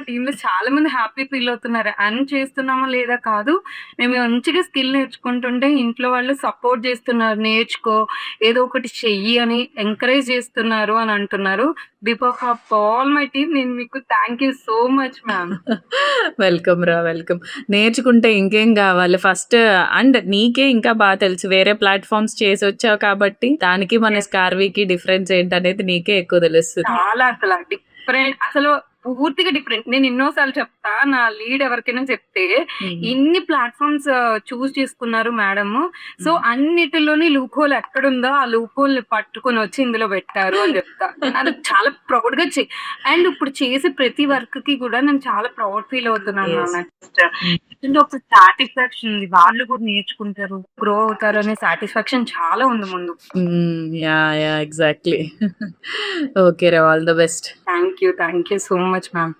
టీమ్‌లో చాలా మంది హ్యాపీ ఫీల్ అవుతున్నారు. ఎర్న్ చేస్తున్నామా లేదా కాదు. మేము మంచిగా స్కిల్ నేర్చుకుంటుంటే ఇంట్లో వాళ్ళు సపోర్ట్ చేస్తున్నారు. నేర్చుకో, ఏదో ఒకటి చెయ్యి అని ఎంకరేజ్ చేస్తున్నారు అని అంటున్నారు. Before of all my team నేను మీకు thank you so much ma'am. Welcome రా, వెల్కమ్. నేర్చుకుంటే ఇంకేం కావాలి ఫస్ట్. అండ్ నీకే ఇంకా బాగా తెలుసు, వేరే ప్లాట్ఫామ్స్ చేసి వచ్చావు కాబట్టి దానికి మన స్కార్వీకి డిఫరెన్స్ ఏంటనేది నీకే ఎక్కువ తెలుస్తుంది. చాలా అసల డిఫరెంట్. అసలు పూర్తిగా డిఫరెంట్. నేను ఎన్నో సార్లు చెప్తా. నా లీడ్ ఎవరికైనా చెప్తే, ఇన్ని ప్లాట్‌ఫార్మ్స్ చూజ్ చేసుకున్నారు మేడమ్. సో, అన్నిటిలోని లూప్ హోల్ ఎక్కడుందో ఆ లూప్ హోల్‌ని పట్టుకొని వచ్చి ఇందులో పెట్టారు అని చెప్తా. అది చాలా ప్రౌడ్‌గా అండ్ ఇప్పుడు చేసే ప్రతి వర్క్‌కి కూడా నేను చాలా ప్రౌడ్ ఫీల్ అవుతున్నాను Yes. నాన్న. ఒక సాటిస్ఫాక్షన్ ఉంది. వాళ్ళు కూడా నేర్చుకుంటారు, గ్రో అవుతారు అనే సాటిస్ఫాక్షన్ చాలా ఉంది ముందు. Yeah exactly. ఓకే రా, all the best. Thank you so much ma'am.